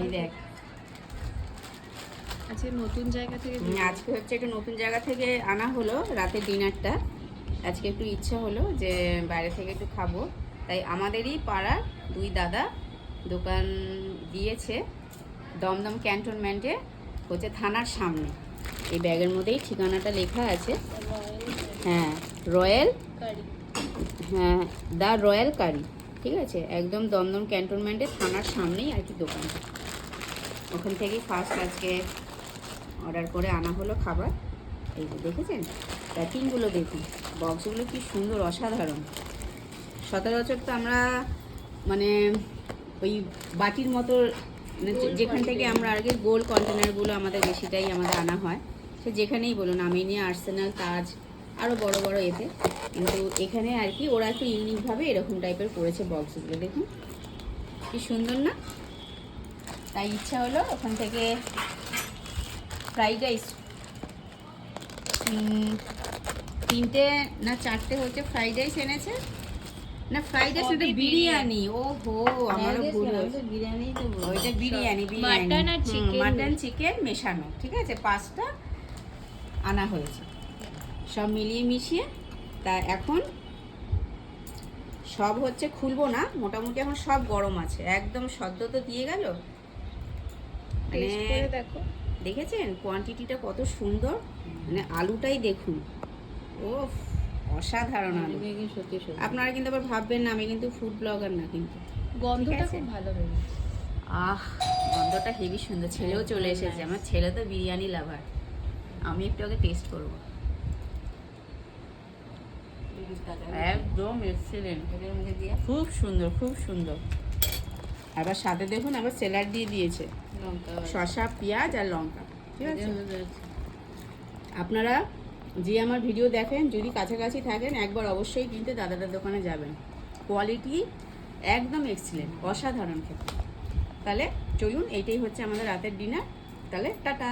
এই দেখ, আজকে নতুন জায়গা থেকে আজকে হচ্ছে একটু নতুন জায়গা থেকে আনা হলো রাতের ডিনারটা। আজকে একটু ইচ্ছা হলো যে বাইরে থেকে একটু খাবো, তাই আমাদেরই পাড়ার দুই দাদা দোকান দিয়েছে দমদম ক্যান্টনমেন্টে, হচ্ছে থানার সামনে। এই ব্যাগের মধ্যেই ঠিকানাটা লেখা আছে। হ্যাঁ, রয়্যাল কারি। হ্যাঁ, দ্য রয়্যাল কারি, ঠিক আছে, একদম দমদম ক্যান্টনমেন্টে থানার সামনেই আর কি দোকানটা। ওখান থেকেই ফার্স্ট আজকে অর্ডার করে আনা হলো খাবার। এই যে দেখেছেন প্যাকিংগুলো, দেখুন বক্সগুলো কি সুন্দর, অসাধারণ। সচরাচর তো আমরা মানে ওই বাটির মতো, মানে যেখান থেকে আমরা আগে গোল কন্টেনারগুলো আমাদের বেশিটাই আমাদের আনা হয়, সে যেখানেই বলুন আমিনিয়া, আর্সেনাল, তাজ, আরও বড় বড় এতে। কিন্তু এখানে আর কি ওরা একটু ইউনিকভাবে এরকম টাইপের করেছে বক্সগুলো, দেখুন কি সুন্দর না। তাই ইচ্ছা হলো ওখান থেকে ফ্রাইড রাইস 3টে না 4টে হচ্ছে ফ্রাইড রাইস এনেছে, না ফ্রাইড রাইস না বিরিয়ানি। ও হো, আমারও ভুল হয়েছে, বিরিয়ানি তো ওইটা বিরিয়ানি, মাটন আর চিকেন, মাটন চিকেন মেশানো, ঠিক আছে, 5টা আনা হয়েছে সব মিলিয়ে মিশিয়ে। তা এখন সব হচ্ছে খুলবো না, মোটামুটি এখন সব গরম আছে, একদম সদ্য তো দিয়ে গেল। টেস্ট করে দেখো, দেখেছেন কোয়ান্টিটিটা কত সুন্দর, মানে আলুটাই দেখুন, ও অসাধারণ আলু। সত্যি সত্যি আপনারা কিন্তু আবার ভাববেন না আমি কিন্তু ফুড ব্লগার না, কিন্তু গন্ধটা খুব ভালো বেরিয়েছে। গন্ধটা হেভি সুন্দর। ছেলেও চলে এসেছে, আমার ছেলে তো বিরিয়ানি লাভার। আমি একটু আগে টেস্ট করবো। একদম এক্সিলেন্ট, খুব সুন্দর, খুব সুন্দর। আবার সাথে দেখুন আবার স্যালাড দিয়ে দিয়েছে, শসা, পেঁয়াজ আর লঙ্কা, ঠিক আছে। আপনারা যে আমার ভিডিও দেখেন, যদি কাছাকাছি থাকেন একবার অবশ্যই কিন্তু দাদাটার দোকানে যাবেন, কোয়ালিটি একদম এক্সিলেন্ট, অসাধারণ খেতে। তাহলে চলুন, এইটাই হচ্ছে আমাদের রাতের ডিনার। তাহলে টাটা।